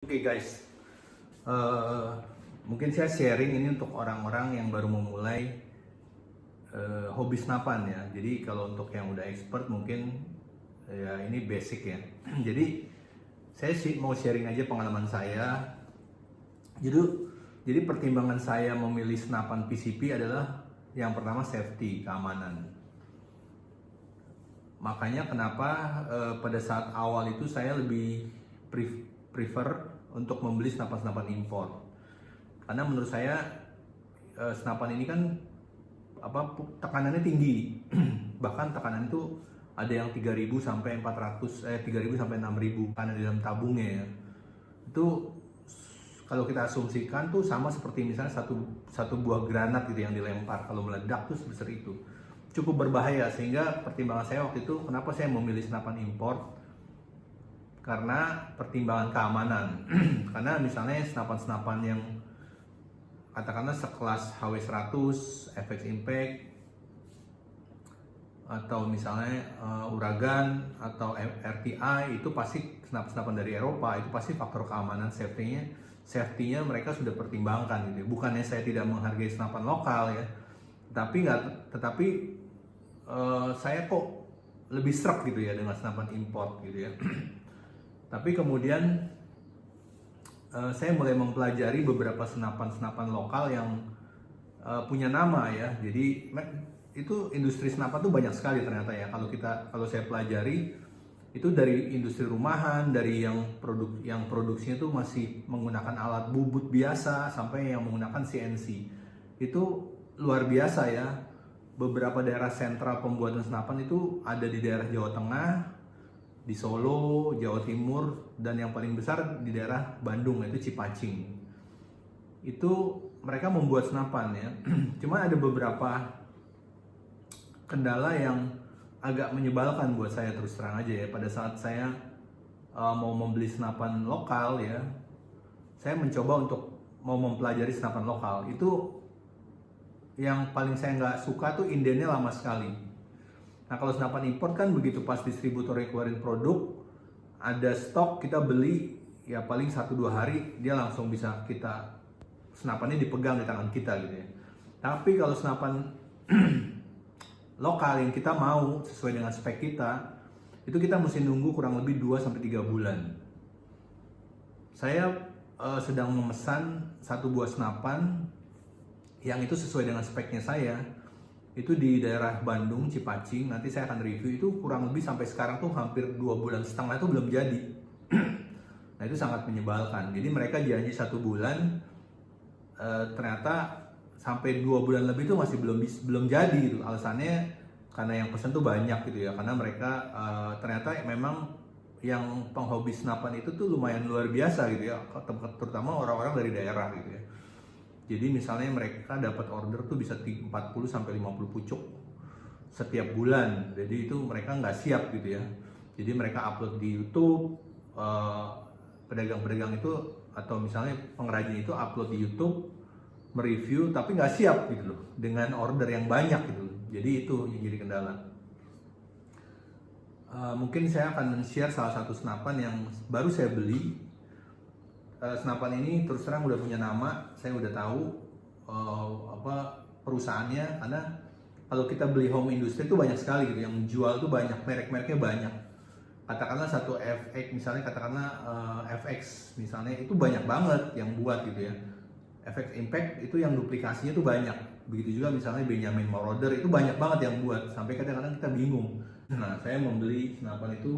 Oke guys, eh, mungkin saya sharing ini untuk orang-orang yang baru memulai hobi senapan ya. Jadi kalau untuk yang udah expert mungkin ya ini basic ya. Jadi saya sih mau sharing aja pengalaman saya. Jadi, jadi pertimbangan saya memilih senapan PCP adalah yang pertama safety, keamanan. Makanya kenapa pada saat awal itu saya lebih prefer untuk membeli senapan-senapan impor. Karena menurut saya senapan ini kan tekanannya tinggi. Bahkan tekanan itu ada yang 3.000 sampai 3.000 sampai 6.000 karena di dalam tabungnya ya. Itu kalau kita asumsikan tuh sama seperti misalnya satu buah granat gitu yang dilempar, kalau meledak tuh sebesar itu. Cukup berbahaya, sehingga pertimbangan saya waktu itu kenapa saya memilih senapan impor, karena pertimbangan keamanan. Karena misalnya senapan-senapan yang katakanlah sekelas HW100, FX Impact, atau misalnya Uragan atau RTI, itu pasti senapan-senapan dari Eropa, itu pasti faktor keamanan safety-nya mereka sudah pertimbangkan gitu. Bukannya saya tidak menghargai senapan lokal ya, tetapi saya kok lebih serak gitu ya dengan senapan import gitu ya. Tapi kemudian saya mulai mempelajari beberapa senapan-senapan lokal yang punya nama ya. Jadi itu industri senapan tuh banyak sekali ternyata ya. Kalau saya pelajari itu dari industri rumahan, dari yang produksinya tuh masih menggunakan alat bubut biasa sampai yang menggunakan CNC. Itu luar biasa ya. Beberapa daerah sentral pembuatan senapan itu ada di daerah Jawa Tengah, di Solo, Jawa Timur, dan yang paling besar di daerah Bandung, yaitu Cipacing. Itu mereka membuat senapan ya. Cuma ada beberapa kendala yang agak menyebalkan buat saya, terus terang aja ya. Pada saat saya mau membeli senapan lokal ya, saya mencoba untuk mau mempelajari senapan lokal. Itu yang paling saya nggak suka tuh indennya lama sekali. Nah kalau senapan import kan begitu pas distributor keluarin produk, ada stok, kita beli ya paling 1-2 hari dia langsung bisa senapannya dipegang di tangan kita gitu ya. Tapi kalau senapan lokal yang kita mau sesuai dengan spek kita, itu kita mesti nunggu kurang lebih 2-3 bulan. Saya sedang memesan satu buah senapan yang itu sesuai dengan speknya saya, itu di daerah Bandung, Cipacing. Nanti saya akan review. Itu kurang lebih sampai sekarang tuh hampir 2,5 bulan itu belum jadi. Nah itu sangat menyebalkan. Jadi mereka janji 1 bulan, ternyata sampai 2 bulan lebih itu masih belum jadi gitu. Alasannya karena yang pesan tuh banyak gitu ya. Karena mereka ternyata memang yang penghobi senapan itu tuh lumayan luar biasa gitu ya, terutama orang-orang dari daerah gitu ya. Jadi misalnya mereka dapat order tuh bisa 40 sampai 50 pucuk setiap bulan. Jadi itu mereka nggak siap gitu ya. Jadi mereka upload di YouTube, pedagang-pedagang itu atau misalnya pengrajin itu upload di YouTube, mereview tapi nggak siap gitu loh dengan order yang banyak gitu. Jadi itu yang jadi kendala. Mungkin saya akan share salah satu senapan yang baru saya beli. Senapan ini terus terang udah punya nama, saya udah tahu perusahaannya, karena kalau kita beli home industry itu banyak sekali gitu, yang jual tuh banyak, merek-mereknya banyak. Katakanlah satu FX misalnya, FX misalnya itu banyak banget yang buat gitu ya. FX Impact itu yang duplikasinya tuh banyak. Begitu juga misalnya Benjamin Moroder itu banyak banget yang buat, sampai kadang-kadang kita bingung. Nah saya membeli senapan itu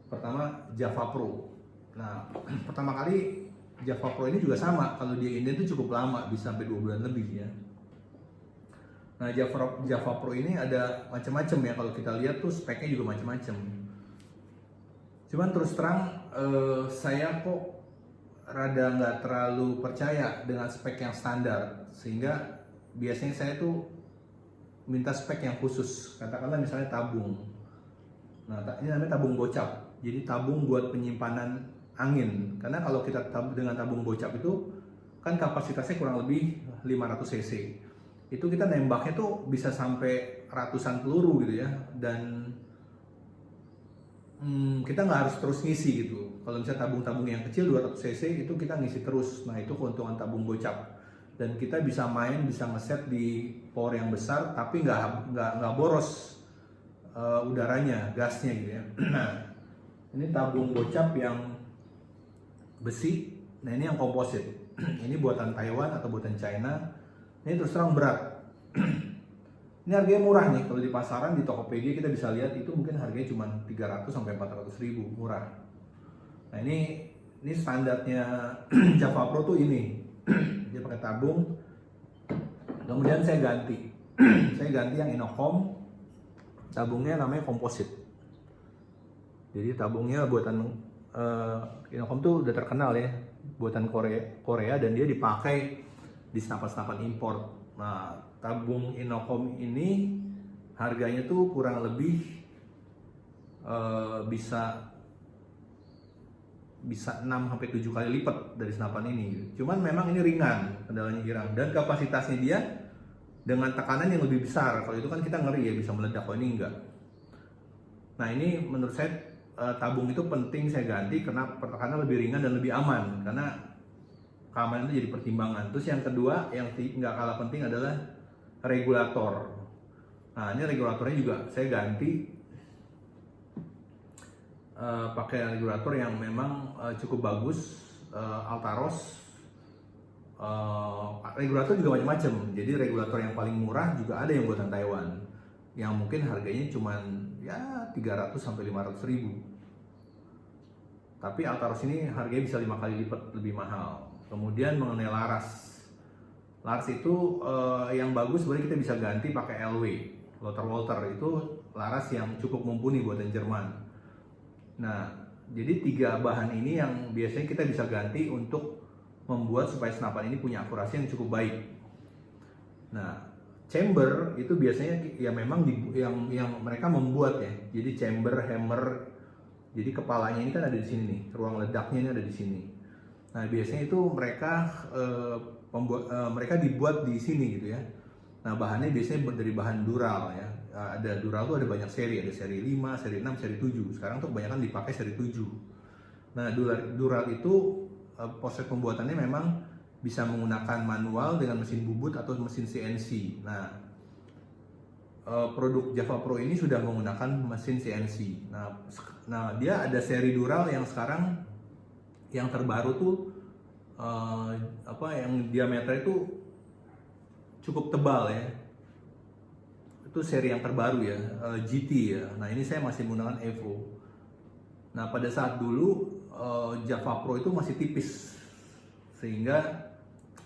pertama Java Pro. Nah, pertama kali Java Pro ini juga sama, kalau dia inden itu cukup lama, bisa sampai 2 bulan lebih ya. Nah, Java Pro ini ada macam-macam ya, kalau kita lihat tuh speknya juga macam-macam. Cuman terus terang saya kok rada nggak terlalu percaya dengan spek yang standar, sehingga biasanya saya tuh minta spek yang khusus, katakanlah misalnya tabung. Nah, ini namanya tabung bocap. Jadi tabung buat penyimpanan angin, karena kalau kita dengan tabung bocap itu kan kapasitasnya kurang lebih 500 cc. Itu kita nembaknya tuh bisa sampai ratusan peluru gitu ya, dan kita nggak harus terus ngisi gitu. Kalau misalnya tabung-tabung yang kecil 200 cc itu kita ngisi terus. Nah, itu keuntungan tabung gocap. Dan kita bisa main, bisa ngeset di power yang besar, tapi nggak boros udaranya, gasnya gitu ya. Nah, ini tabung gocap yang besi. Nah, ini yang komposit. Ini buatan Taiwan atau buatan China. Ini terus terang berat. Ini harganya murah nih, kalau di pasaran, di Tokopedia kita bisa lihat itu mungkin harganya cuma 300 sampai 400 ribu, murah. Nah, ini standarnya Java Pro tuh ini. Dia pakai tabung. Kemudian saya ganti. Saya ganti yang Inokom. Tabungnya namanya komposit. Jadi tabungnya buatan Inokom tuh udah terkenal ya, buatan Korea dan dia dipakai di senapan-senapan impor. Nah, tabung Inokom ini harganya tuh kurang lebih bisa 6 sampai 7 kali lipat dari senapan ini. Cuman memang ini ringan, kendalanya Irang, dan kapasitasnya dia dengan tekanan yang lebih besar. Kalau itu kan kita ngeri ya, bisa meledak. Kalau ini enggak. Nah, ini menurut saya tabung itu penting saya ganti karena tekanan lebih ringan dan lebih aman, karena keamanan itu jadi pertimbangan. Terus yang kedua yang nggak kalah penting adalah regulator. Nah, ini regulatornya juga saya ganti pakai regulator yang memang cukup bagus, Altaros. Regulator juga macam-macam. Jadi regulator yang paling murah juga ada yang buatan Taiwan, yang mungkin harganya cuman ya 300 sampai 500 ribu. Tapi Altaros ini harganya bisa 5 kali lipat lebih mahal. Kemudian mengenai laras. Laras itu yang bagus sebenarnya kita bisa ganti pakai LW, Walter itu laras yang cukup mumpuni buatan Jerman. Nah, jadi 3 bahan ini yang biasanya kita bisa ganti untuk membuat supaya senapan ini punya akurasi yang cukup baik. Nah, chamber itu biasanya ya memang yang mereka membuat ya. Jadi chamber, hammer, jadi kepalanya ini kan ada di sini nih, ruang ledaknya ini ada di sini. Nah, biasanya itu mereka dibuat di sini gitu ya. Nah, bahannya biasanya dari bahan dural ya. Ada dural tuh ada banyak seri, ada seri 5, seri 6, seri 7. Sekarang tuh kebanyakan dipakai seri 7. Nah, dural itu proses pembuatannya memang bisa menggunakan manual dengan mesin bubut atau mesin CNC. Nah, produk Java Pro ini sudah menggunakan mesin CNC. Nah, dia ada seri dural yang sekarang yang terbaru tuh yang diameter itu cukup tebal ya. Itu seri yang terbaru ya, GT ya. Nah, ini saya masih menggunakan Evo. Nah, pada saat dulu Java Pro itu masih tipis, sehingga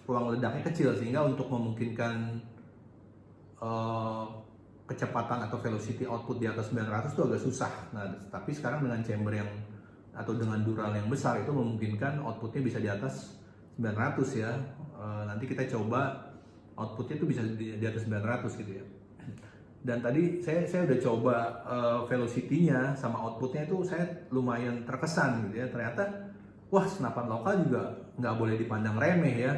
ruang ledaknya kecil, sehingga untuk memungkinkan kecepatan atau velocity output di atas 900 itu agak susah. Nah, tapi sekarang dengan chamber yang atau dengan dural yang besar itu memungkinkan outputnya bisa di atas 900 ya. Nanti kita coba outputnya itu bisa di atas 900 gitu ya. Dan tadi saya udah coba velocity-nya sama outputnya itu saya lumayan terkesan gitu ya. Ternyata wah, senapan lokal juga nggak boleh dipandang remeh ya.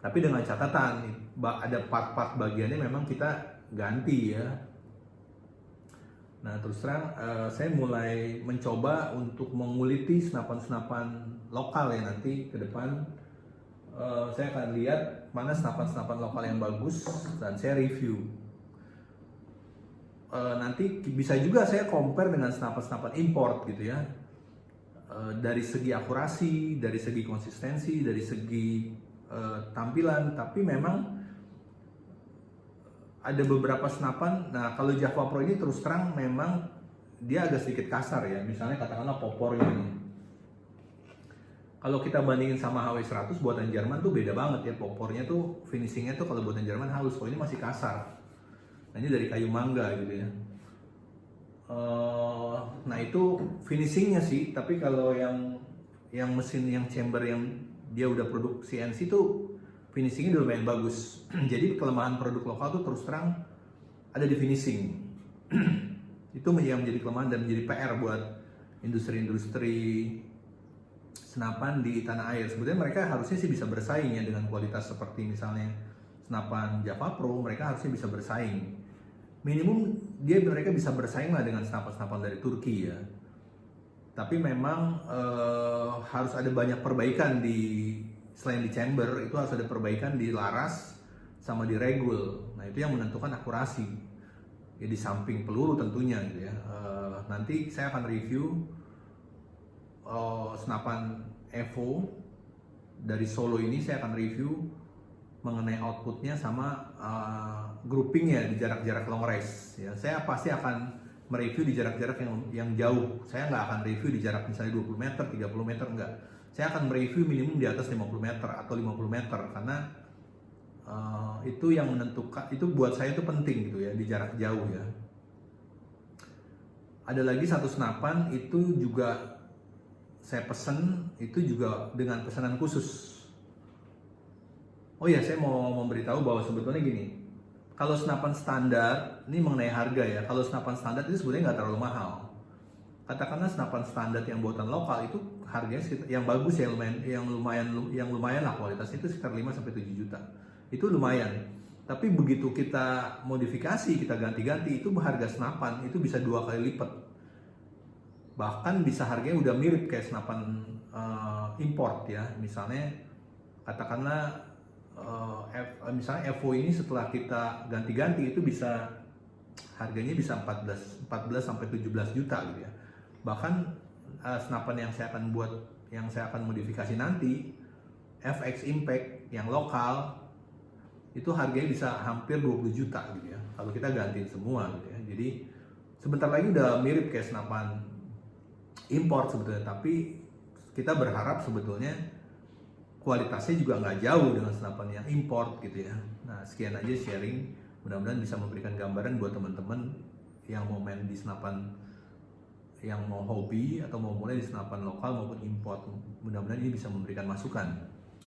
Tapi dengan catatan ada part-part bagiannya memang kita ganti ya. Nah, terus terang saya mulai mencoba untuk menguliti senapan-senapan lokal ya. Nanti ke depan saya akan lihat mana senapan-senapan lokal yang bagus dan saya review. Nanti bisa juga saya compare dengan senapan-senapan import gitu ya, dari segi akurasi, dari segi konsistensi, dari segi tampilan. Tapi memang ada beberapa senapan. Nah, kalau Java Pro ini terus terang memang dia agak sedikit kasar ya. Misalnya katakanlah popornya ini, kalau kita bandingin sama HW100 buatan Jerman tuh beda banget ya. Popornya tuh finishingnya tuh kalau buatan Jerman halus, kalau ini masih kasar. Nah, ini dari kayu mangga gitu ya. Nah, itu finishingnya sih. Tapi kalau yang mesin yang chamber yang dia udah produk CNC tuh finishingnya udah lumayan bagus. Jadi kelemahan produk lokal tuh terus terang ada di finishing. Itu yang menjadi kelemahan dan menjadi PR buat industri-industri senapan di tanah air. Sebetulnya mereka harusnya sih bisa bersaing ya dengan kualitas seperti misalnya senapan Java Pro. Mereka harusnya bisa bersaing. Minimum mereka bisa bersaing lah dengan senapan-senapan dari Turki ya. Tapi memang harus ada banyak perbaikan selain di chamber, itu harus ada perbaikan di laras sama di regul. Nah itu yang menentukan akurasi. Ya di samping peluru tentunya gitu ya. Nanti saya akan review senapan Evo dari Solo ini, saya akan review mengenai outputnya sama groupingnya di jarak-jarak long range. Ya, saya pasti akan mereview di jarak-jarak yang jauh. Saya nggak akan review di jarak misalnya 20 meter, 30 meter, enggak. Saya akan mereview minimum di atas 50 meter atau 50 meter karena itu yang menentukan, itu buat saya itu penting gitu ya di jarak jauh ya. Ada lagi satu senapan itu juga saya pesen, itu juga dengan pesanan khusus. Oh ya, saya mau memberitahu bahwa sebetulnya gini, kalau senapan standar, ini mengenai harga ya, kalau senapan standar itu sebenarnya nggak terlalu mahal. Katakanlah senapan standar yang buatan lokal itu harganya sekitar, yang bagus ya, yang lumayan lah kualitasnya itu sekitar 5 sampai 7 juta. Itu lumayan. Tapi begitu kita modifikasi, kita ganti-ganti, itu harga senapan itu bisa 2 kali lipat. Bahkan bisa harganya udah mirip kayak senapan import ya. Misalnya katakanlah misalnya Evo ini setelah kita ganti-ganti itu bisa harganya bisa 14 sampai 17 juta gitu ya. Bahkan senapan yang saya akan modifikasi nanti FX Impact yang lokal itu harganya bisa hampir 20 juta gitu ya kalau kita gantiin semua gitu ya. Jadi sebentar lagi udah mirip kayak senapan import sebetulnya, tapi kita berharap sebetulnya kualitasnya juga nggak jauh dengan senapan yang import gitu ya. Nah sekian aja sharing, mudah-mudahan bisa memberikan gambaran buat teman-teman yang mau main di senapan, yang mau hobi atau mau mulai di senapan lokal maupun import. Mudah-mudahan ini bisa memberikan masukan.